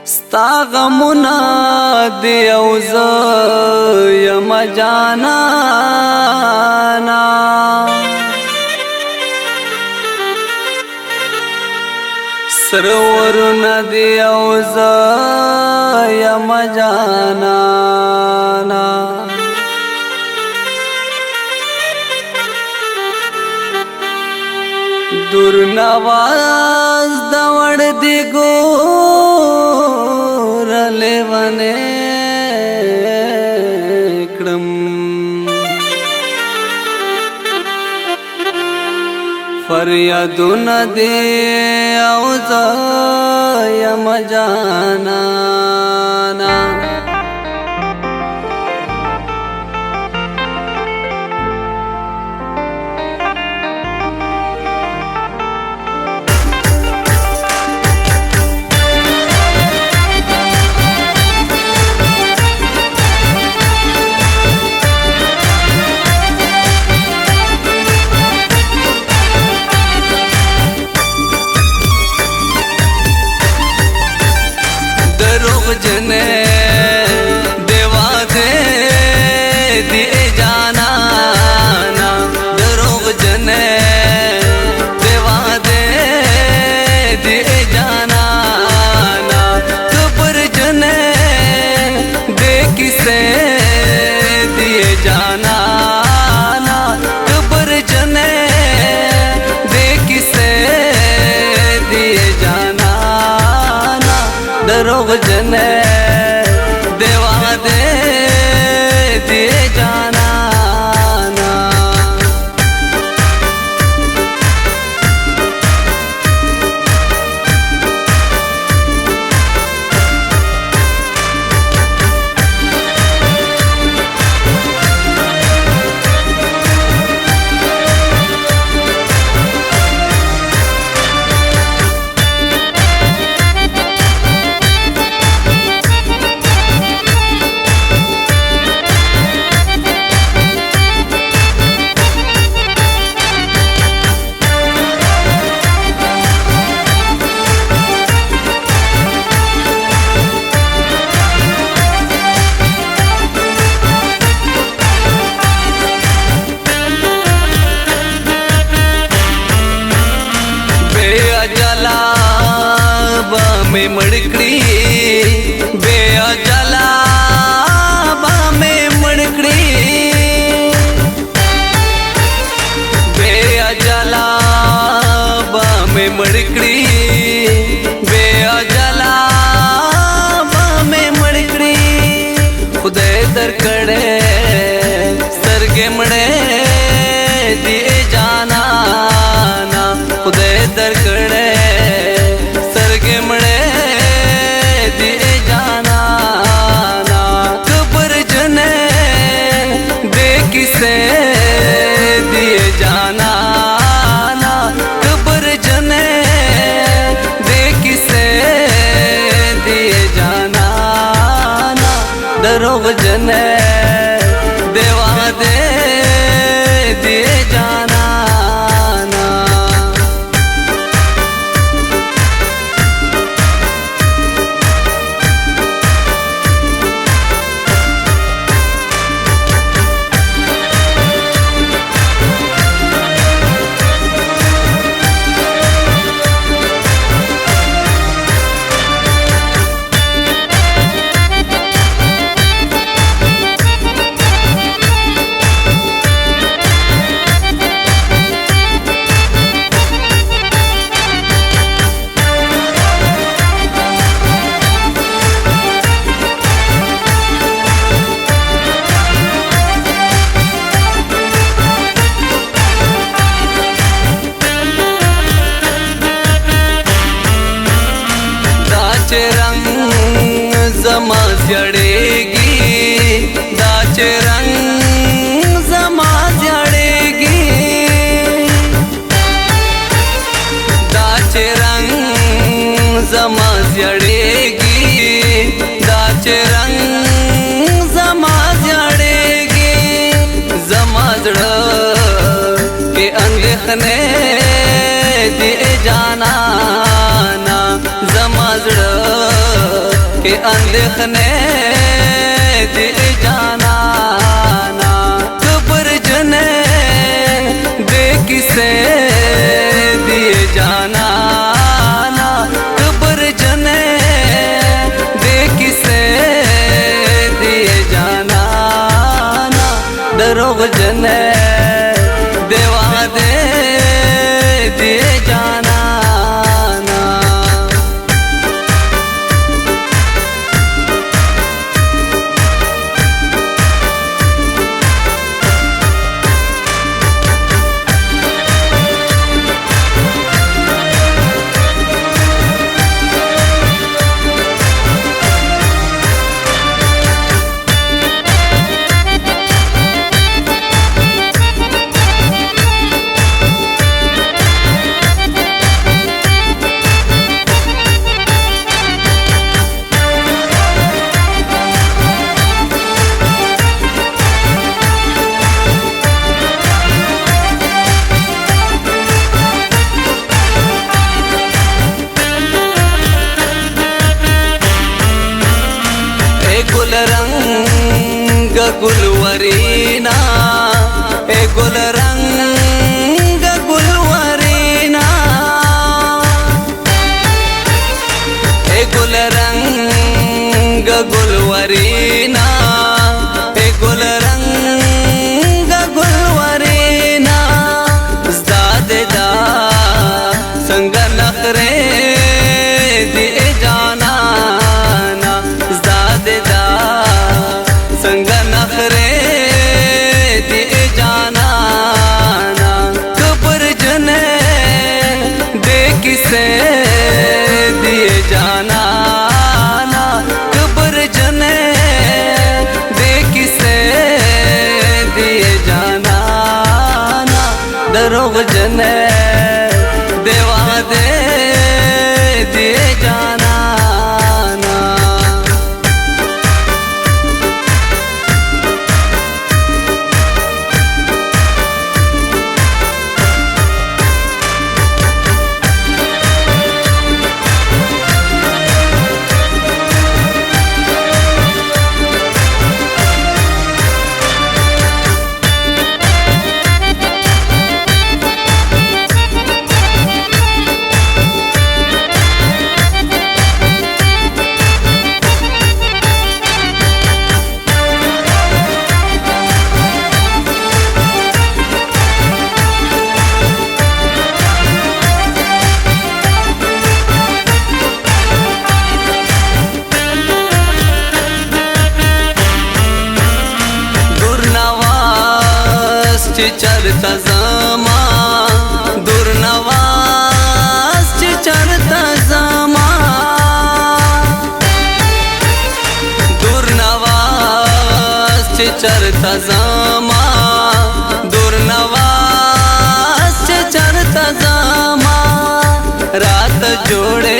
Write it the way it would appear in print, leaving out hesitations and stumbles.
ستا غمونه دی او زه یم جانانا سرورونه دی او زه یم جانانا دور نواز دوڑ دی گور لیوانے کڑم فریادون دی اوزا یم جانانا जने देवा दे दिए जाना ना दरोग जने देवा दे दिए जाना ना कब्र जने दे किसे दिए जाना ना कब्र जने दे किसे दिए जाना ना दरोग जने देवा दे दिए जाना ना में मड़कड़ी बे जला में मड़कड़ी बे जला में मड़कड़ी बे जला में मड़कड़ी खुदे दर कड़े सरगे मड़े दिए जाना ना खुदे दर कड़े सरगे मड़े दिए जाना ना कब्र जने दे किसे दिए जाना ना कब्र जने दे किसे दिए जाना ना दरोग जने देवा दे दिए जाना ना रंग जमा जड़ेगी दाच रंग जमा जड़ेगी दाच रंग जमा जड़ेगी दाच रंग जमा जड़ेगी जमा जड़ के अंगने दिए जाना ना जमा जड़ ए अंधेखने दिए जाना ना कब्र जने दे किसे दिए जाना ना कब्र जने दे किसे दिए जाना ना दरोग जने देवा दे दिए जाना ना। गुल रंग गुलवरीना ए गुल रंग गुलवरीना ए गुल रंग गुलवरीना ए गुल रंग गुलवरीना ज़ादेदा संग नखरे दिए जाना संग नखरे दिए जाना ना कब्र जने दे किसे दिए जाना ना कब्र जने दे किसे दिए जाना ना दरोग जने देवा दे दिए जाना ना। चरता जमा दुर्नवास चरता जमा दुर्नवास चरता जमा दुर्नवास चरता जमा रात जोड़े